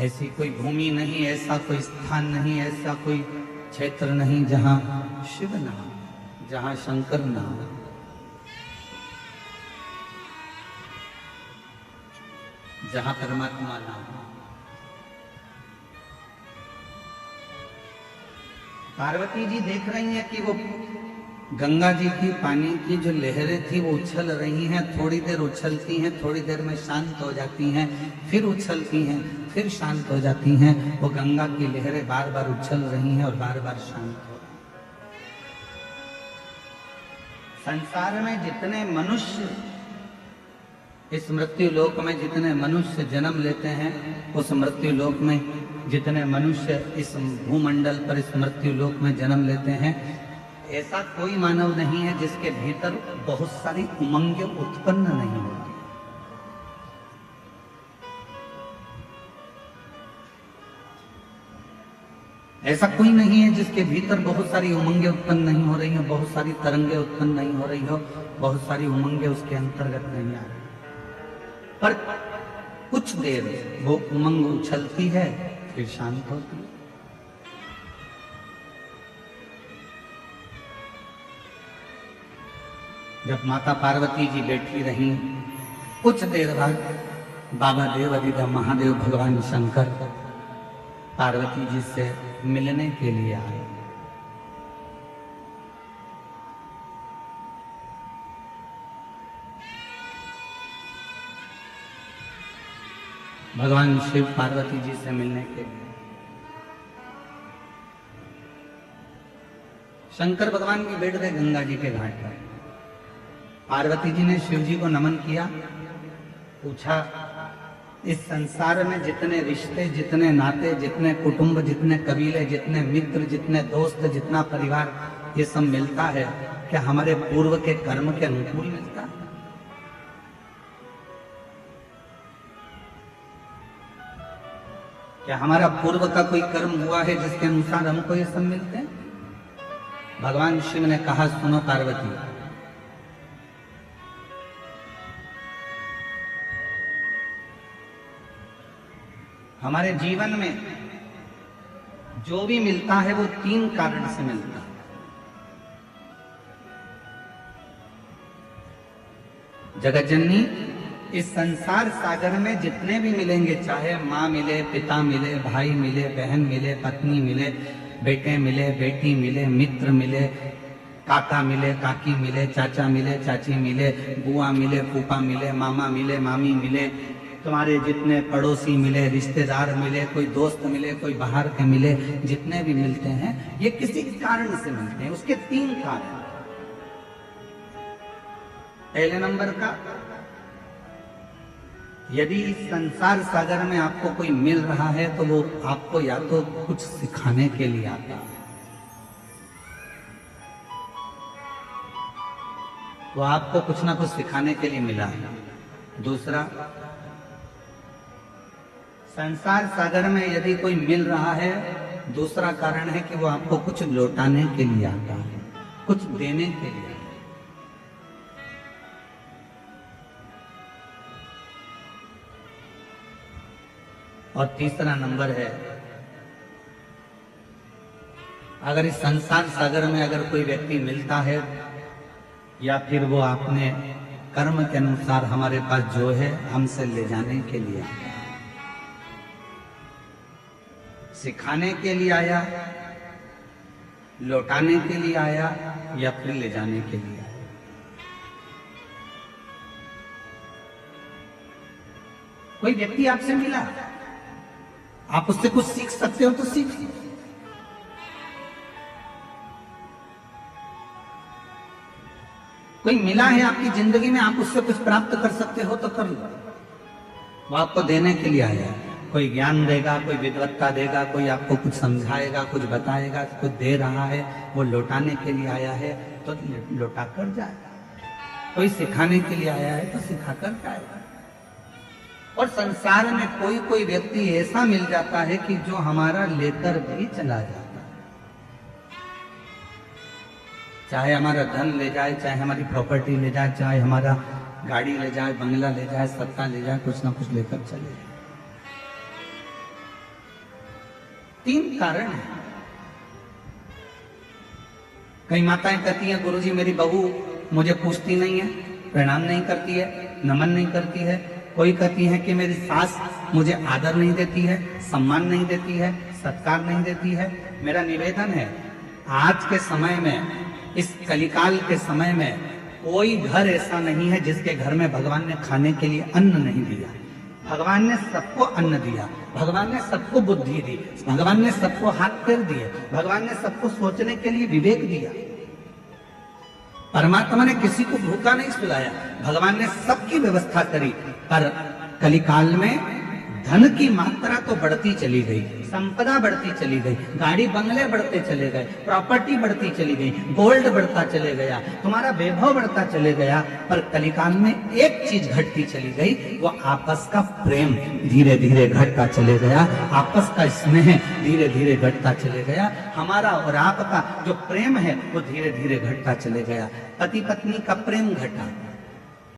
ऐसी कोई भूमि नहीं, ऐसा कोई स्थान नहीं, ऐसा कोई क्षेत्र नहीं जहां शिव ना हो, जहां शंकर ना हो। जहां परमात्मा ना हो। पार्वती जी देख रही हैं कि वो गंगा जी की पानी की जो लहरें थी वो उछल रही हैं, थोड़ी देर उछलती हैं, थोड़ी देर में शांत हो जाती हैं, फिर उछलती हैं, फिर शांत हो जाती हैं। वो गंगा की लहरें बार बार उछल रही हैं और बार बार शांत हो रही हैं। संसार में जितने मनुष्य, इस मृत्यु लोक में जितने मनुष्य जन्म लेते हैं, उस मृत्यु लोक में जितने मनुष्य इस भूमंडल पर इस मृत्यु लोक में जन्म लेते हैं, ऐसा कोई मानव नहीं है जिसके भीतर बहुत सारी उमंगें उत्पन्न नहीं होती। ऐसा कोई नहीं है जिसके भीतर बहुत सारी उमंगें उत्पन्न नहीं हो रही हो, बहुत सारी तरंगें उत्पन्न नहीं हो रही हो, बहुत सारी उमंगें उसके अंतर्गत नहीं आ रही। पर कुछ देर वो उमंग उछलती है, फिर शांत होती है। जब माता पार्वती जी बैठी रही, कुछ देर बाद बाबा देव अधिदेव महादेव भगवान शंकर पार्वती जी से मिलने के लिए आए। भगवान शिव पार्वती जी से मिलने के लिए शंकर भगवान भी बैठ गए गंगा जी के घाट पर। पार्वती जी ने शिव जी को नमन किया, पूछा इस संसार में जितने रिश्ते, जितने नाते, जितने कुटुंब, जितने कबीले, जितने मित्र, जितने दोस्त, जितना परिवार, ये सब मिलता है, क्या हमारे पूर्व के कर्म के अनुकूल मिलता है? क्या हमारा पूर्व का कोई कर्म हुआ है जिसके अनुसार हमको ये सब मिलते हैं? भगवान शिव ने कहा, सुनो पार्वती, हमारे जीवन में जो भी मिलता है वो 3 कारण से मिलता है। जगत जननी, इस संसार सागर में जितने भी मिलेंगे, चाहे माँ मिले, पिता मिले, भाई मिले, बहन मिले, पत्नी मिले, बेटे मिले, बेटी मिले, मित्र मिले, काका मिले, काकी मिले, चाचा मिले, चाची मिले, बुआ मिले, फूफा मिले, मामा मिले, मामी मिले, तुम्हारे जितने पड़ोसी मिले, रिश्तेदार मिले, कोई दोस्त मिले, कोई बाहर के मिले, जितने भी मिलते हैं ये किसी कारण से मिलते हैं। उसके 3 कारण। पहले नंबर का, यदि इस संसार सागर में आपको कोई मिल रहा है तो वो आपको या तो कुछ सिखाने के लिए आता है, वो आपको कुछ ना कुछ सिखाने के लिए मिला है। दूसरा, संसार सागर में यदि कोई मिल रहा है, दूसरा कारण है कि वो आपको कुछ लौटाने के लिए आता है, कुछ देने के लिए। और तीसरा नंबर है, अगर इस संसार सागर में अगर कोई व्यक्ति मिलता है या फिर वो अपने कर्म के अनुसार हमारे पास जो है हमसे ले जाने के लिए आता है, सिखाने के लिए आया, लौटाने के लिए आया या फिर ले जाने के लिए आया। कोई व्यक्ति आपसे मिला, आप उससे कुछ सीख सकते हो तो सीखिए। कोई मिला है आपकी जिंदगी में, आप उससे कुछ प्राप्त कर सकते हो तो कर लो। वो आपको देने के लिए आया है, कोई ज्ञान देगा, कोई विद्वत्ता देगा, कोई आपको कुछ समझाएगा, कुछ बताएगा, कुछ दे रहा है, वो लौटाने के लिए आया है तो लौटा कर जाएगा। कोई सिखाने के लिए आया है तो सिखा कर जाएगा। और संसार में कोई कोई व्यक्ति ऐसा मिल जाता है कि जो हमारा लेकर भी चला जाता है, चाहे हमारा धन ले जाए, चाहे हमारी प्रॉपर्टी ले जाए, चाहे हमारा गाड़ी ले जाए, बंगला ले जाए, सत्ता ले जाए, कुछ ना कुछ लेकर चले जाए। तीन कारण हैं। कई माताएं कहती हैं गुरुजी मेरी बहू मुझे पूछती नहीं है, प्रणाम नहीं करती है, नमन नहीं करती है। कोई कहती है कि मेरी सास मुझे आदर नहीं देती है, सम्मान नहीं देती है, सत्कार नहीं देती है। मेरा निवेदन है, आज के समय में, इस कलिकाल के समय में कोई घर ऐसा नहीं है जिसके घर में भगवान ने खाने के लिए अन्न नहीं दिया। भगवान ने सबको अन्न दिया, भगवान ने सबको बुद्धि दी, भगवान ने सबको हाथ पैर दिए, भगवान ने सबको सोचने के लिए विवेक दिया। परमात्मा ने किसी को भूखा नहीं सुलाया, भगवान ने सबकी व्यवस्था करी। पर कलिकाल में धन की मात्रा तो बढ़ती चली गई, संपदा बढ़ती चली गई, गाड़ी बंगले बढ़ते चले गए, प्रॉपर्टी बढ़ती चली गई, गोल्ड बढ़ता चले गया, तुम्हारा वैभव बढ़ता चले गया। पर कलिकाल में एक चीज घटती चली गई, वो आपस का प्रेम धीरे धीरे घटता चले गया, आपस का स्नेह धीरे धीरे घटता चले गया। हमारा और आपका जो प्रेम है वो धीरे धीरे घटता चले गया। पति पत्नी का प्रेम घटा,